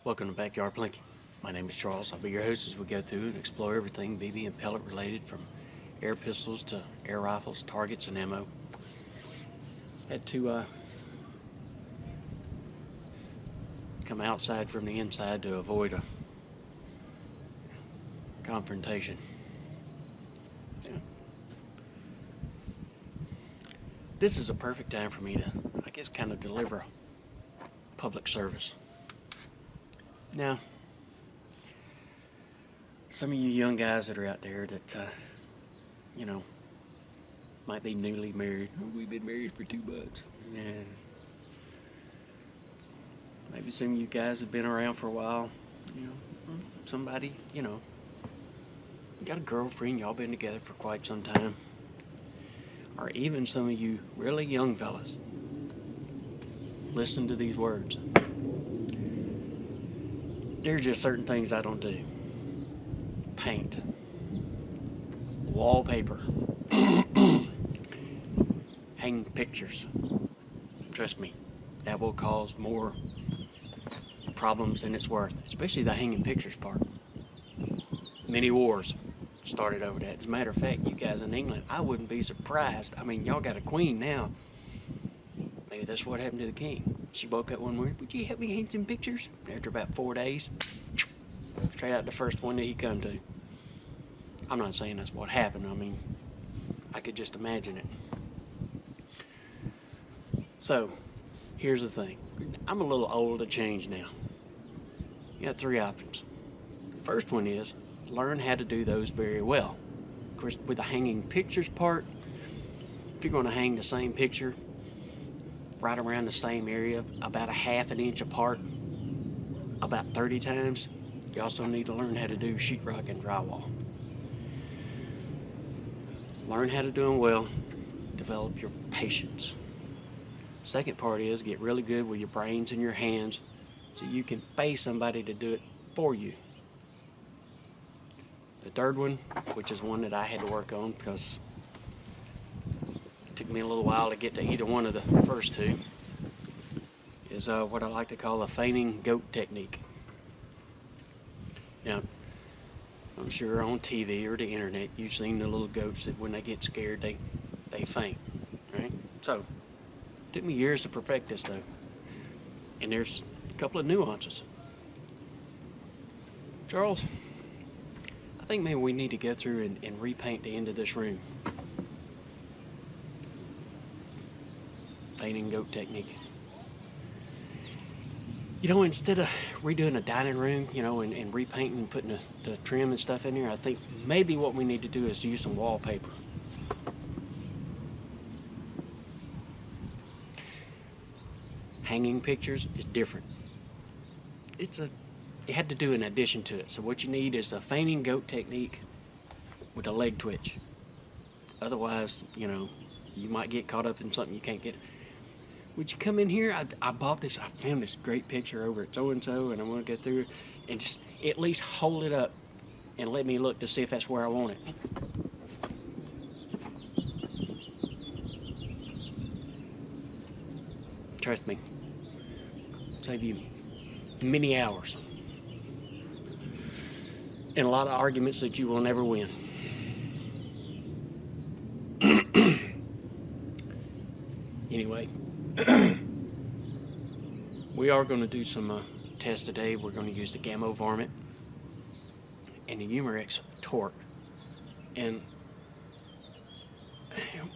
Welcome to Backyard Plinking. My name is Charles. I'll be your host as we go through and explore everything BB and pellet related, from air pistols to air rifles, targets, and ammo. Had to come outside from the inside to avoid a confrontation. This is a perfect time for me to, I guess, kind of deliver a public service. Now, some of you young guys that are out there that, might be newly married. Oh, we've been married for 2 months. Yeah. Maybe some of you guys have been around for a while. Somebody, you got a girlfriend, y'all been together for quite some time. Or even some of you really young fellas. Listen to these words. There's just certain things I don't do. Paint. Wallpaper. Hang pictures. Trust me, that will cause more problems than it's worth, especially the hanging pictures part. Many wars started over that. As a matter of fact, you guys in England, I wouldn't be surprised. I mean, y'all got a queen now. Maybe that's what happened to the king. She woke up one morning, would you help me hang some pictures? After about 4 days, straight out the first one that he come to. I'm not saying that's what happened. I mean, I could just imagine it. So, here's the thing. I'm a little old to change now. You got 3 options. The first one is learn how to do those very well. Of course, with the hanging pictures part, if you're going to hang the same picture right around the same area, about a ½ an inch apart, about 30 times, you also need to learn how to do sheetrock and drywall. Learn how to do them well, develop your patience. Second part is get really good with your brains and your hands so you can pay somebody to do it for you. The third one, which is one that I had to work on because it took me a little while to get to either one of the first two, is what I like to call a fainting goat technique. Now, I'm sure on TV or the internet you've seen the little goats that when they get scared they faint, right? So, it took me years to perfect this though. And there's a couple of nuances. Charles, I think maybe we need to go through and repaint the end of this room. Fainting goat technique. Instead of redoing a dining room, and repainting and putting the trim and stuff in there, I think maybe what we need to do is use some wallpaper. Hanging pictures is different. You had to do an addition to it. So what you need is a fainting goat technique with a leg twitch. Otherwise, you might get caught up in something you can't get. Would you come in here? I bought this. I found this great picture over at so-and-so, and I'm going to go through it and just at least hold it up and let me look to see if that's where I want it. Trust me. Save you many hours and a lot of arguments that you will never win. Anyway, we are going to do some tests today. We're going to use the Gamo Varmit and the Umarex Torq, and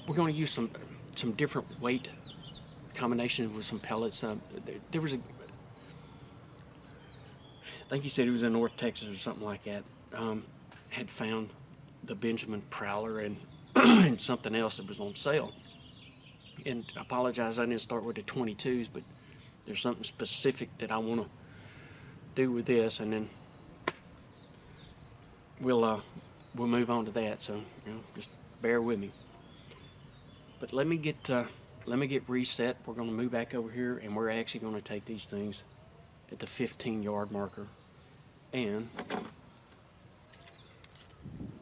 we're going to use some different weight combinations with some pellets. There was I think he said it was in North Texas or something like that, had found the Benjamin Prowler and, and something else that was on sale. And I apologize, I didn't start with the 22s, but there's something specific that I want to do with this, and then we'll move on to that. So just bear with me. But let me get reset. We're going to move back over here, and we're actually going to take these things at the 15-yard marker, and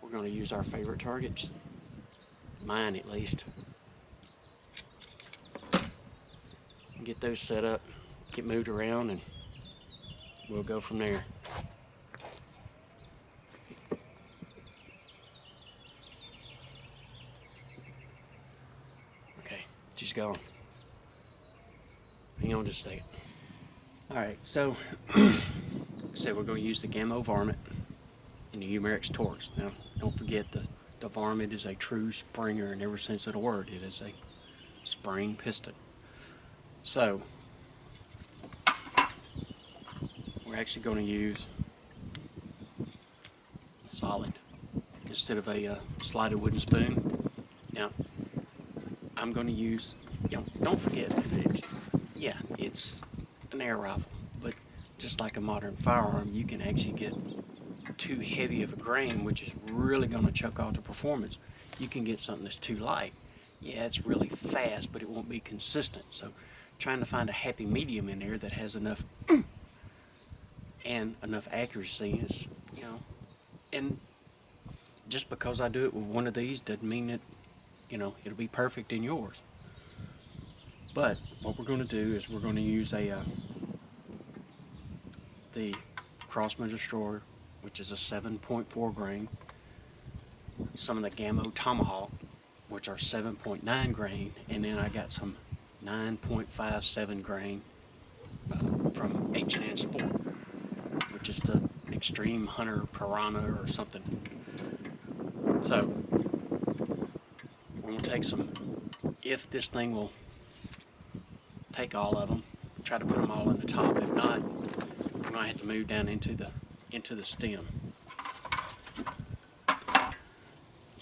we're going to use our favorite targets, mine at least. Get those set up, get moved around, and we'll go from there. Okay, just going. Hang on just a second. Alright, so we're going to use the Gamo Varmit and the Umarex Torq. Now, don't forget the Varmit is a true springer in every sense of the word. It is a spring piston. So, we're actually going to use a solid instead of a slided wooden spoon. Now, I'm going to use, don't forget, it's an air rifle, but just like a modern firearm, you can actually get too heavy of a grain, which is really going to choke off the performance. You can get something that's too light. Yeah, it's really fast, but it won't be consistent. So trying to find a happy medium in there that has enough and enough accuracy is, and just because I do it with one of these doesn't mean that, it'll be perfect in yours. But what we're going to do is we're going to use the Crossman Destroyer, which is a 7.4 grain, some of the Gamo Tomahawk, which are 7.9 grain, and then I got some 9.57 grain from H&N Sport, which is the Extreme Hunter Piranha or something. So we're going to take some, if this thing will take all of them, try to put them all in the top. If not, I'm going to have to move down into the stem.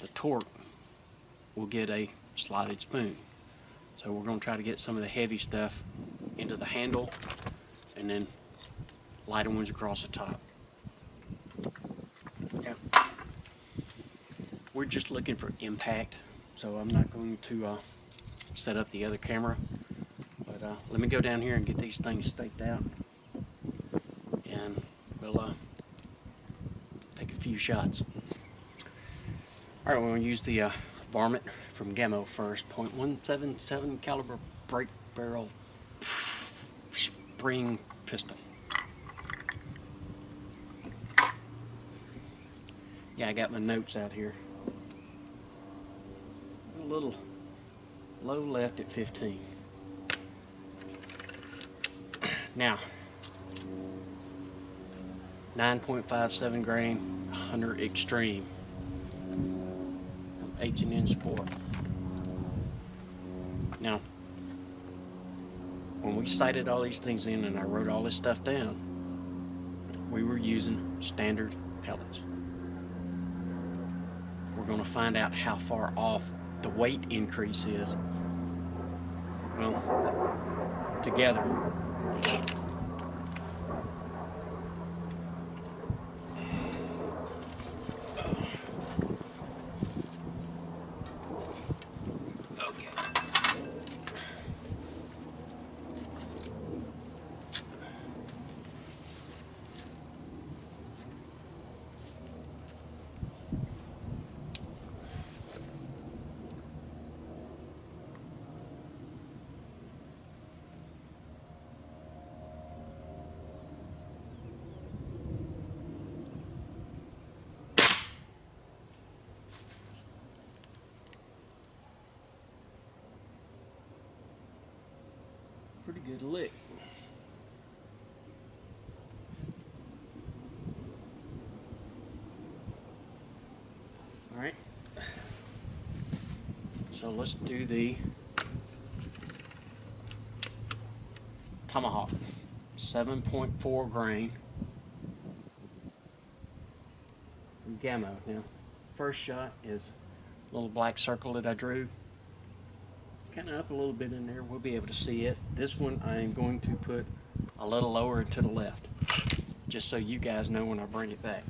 The Torq will get a slotted spoon. So we're going to try to get some of the heavy stuff into the handle and then lighter ones across the top. Yeah. We're just looking for impact, so I'm not going to set up the other camera. But let me go down here and get these things staked out, and we'll take a few shots. Alright, we're going to use the Varmit from Gamo first. .177 caliber brake barrel spring piston. Yeah, I got my notes out here. A little low left at 15. Now, 9.57 grain Hunter Extreme, H&N Sport. Now, when we sighted all these things in and I wrote all this stuff down, we were using standard pellets. We're going to find out how far off the weight increase is. Well, together. Pretty good lick. Alright, so let's do the Tomahawk, 7.4 grain from Gamo. Now, first shot is a little black circle that I drew. It's kind of up a little bit in there. We'll be able to see it. This one I am going to put a little lower and to the left, just so you guys know when I bring it back.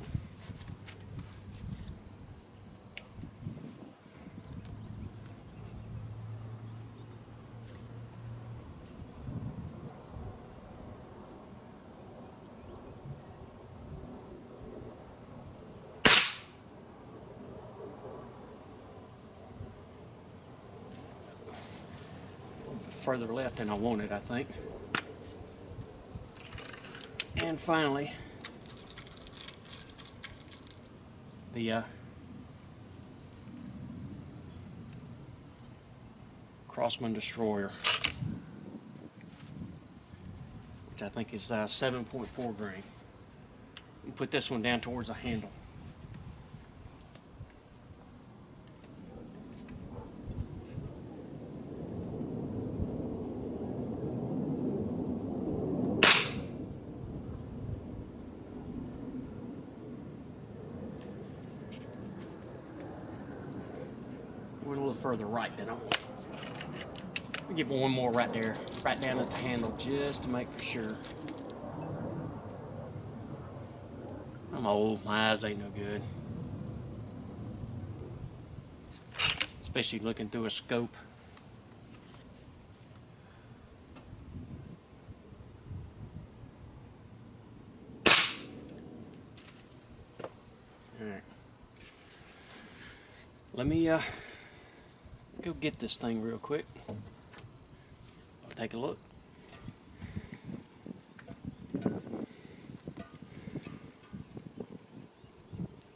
Further left than I wanted, I think. And finally, the Crossman Destroyer, which I think is 7.4 grain. And put this one down towards the handle. Went a little further right than I want. I'll give one more right there, right down at the handle, just to make for sure. I'm old, my eyes ain't no good. Especially looking through a scope. Alright. Let me go get this thing real quick. I'll take a look.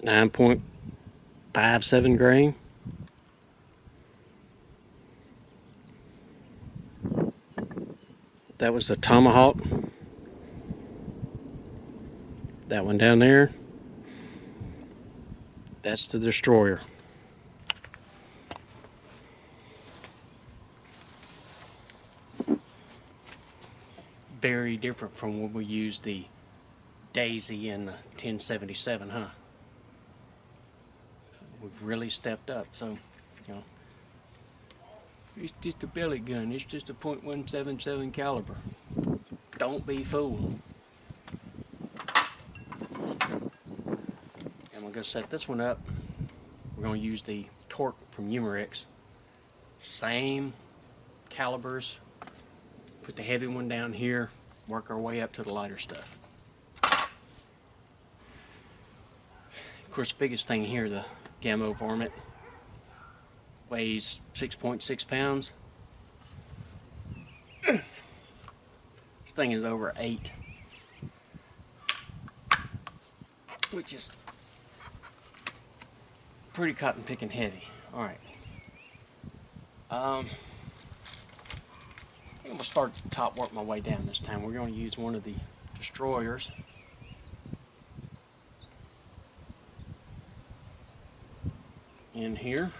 .57 grain. That was the Tomahawk. That one down there, that's the Destroyer. Very different from when we used the Daisy and the 1077, huh? We've really stepped up, so, you know. It's just a pellet gun, it's just a .177 caliber. Don't be fooled. I'm gonna go set this one up. We're gonna use the Torq from Umarex. Same calibers. Put the heavy one down here, work our way up to the lighter stuff. Of course, the biggest thing here, the Gamo Varmit, weighs 6.6 pounds. This thing is over 8, which is pretty cotton picking heavy. All right. I'm gonna start at the top, work my way down this time. We're gonna use one of the Destroyers. In here.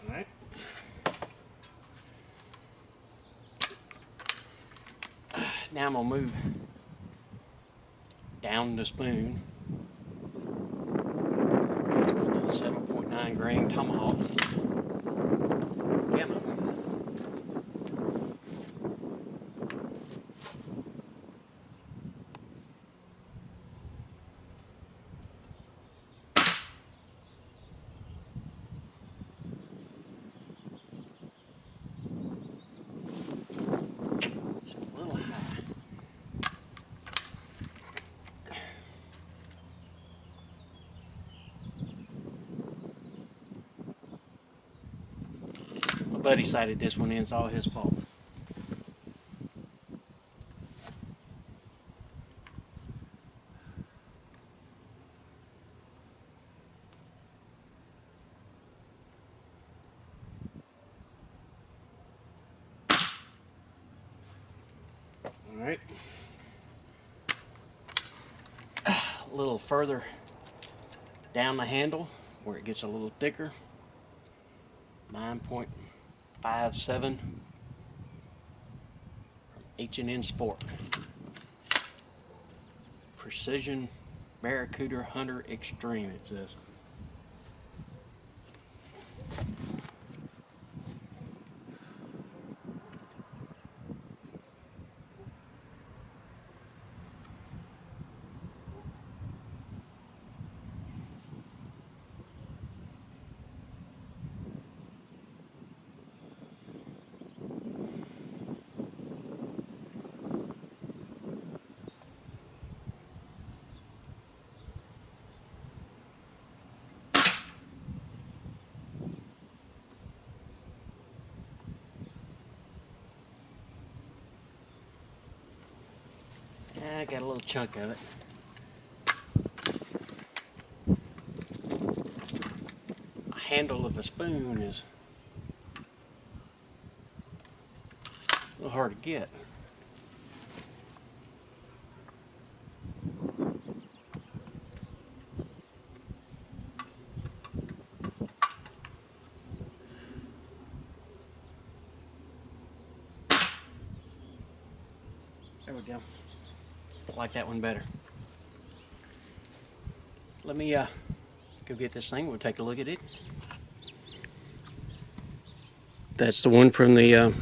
Alright. Now I'm going to move down the spoon. That's with the 7.9 grain Tomahawk Gamo. My buddy sighted this one in, it's all his fault. Alright. A little further down the handle where it gets a little thicker. 9.57 from H&N Sport. Precision Barracuda Hunter Extreme, it says. I got a little chunk of it. The handle of a spoon is a little hard to get. There we go. I like that one better. Let me go get this thing. We'll take a look at it. That's the one from the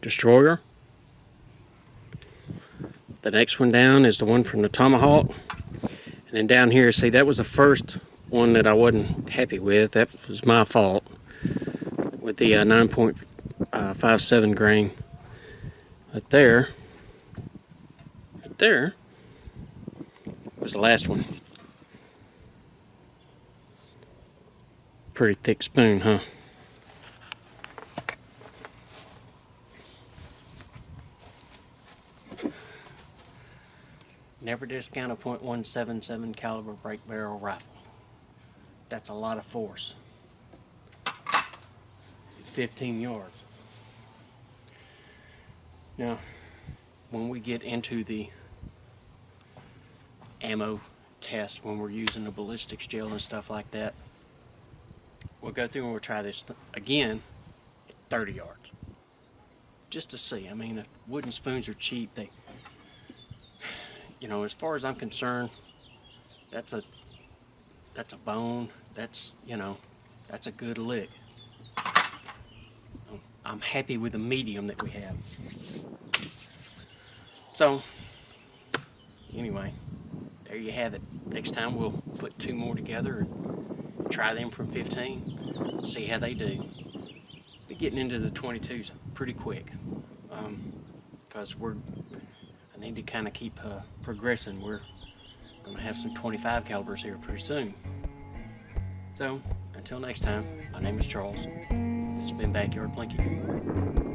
Destroyer. The next one down is the one from the Tomahawk. And then down here, see, that was the first one that I wasn't happy with. That was my fault with the 9.57 grain. Right there was the last one. Pretty thick spoon, huh? Never discount a .177 caliber break barrel rifle. That's a lot of force. 15 yards. Now, when we get into the ammo test, when we're using the ballistics gel and stuff like that, we'll go through and we'll try this again at 30 yards. Just to see. I mean, wooden spoons are cheap. They, you know, as far as I'm concerned, that's a bone. That's, you know, that's a good lick. I'm happy with the medium that we have. So, anyway, there you have it. Next time we'll put two more together and try them from 15, see how they do. Be getting into the 22s pretty quick, because I need to kind of keep progressing. We're going to have some 25 calibers here pretty soon. So, until next time, my name is Charles. This has been Backyard Plinking.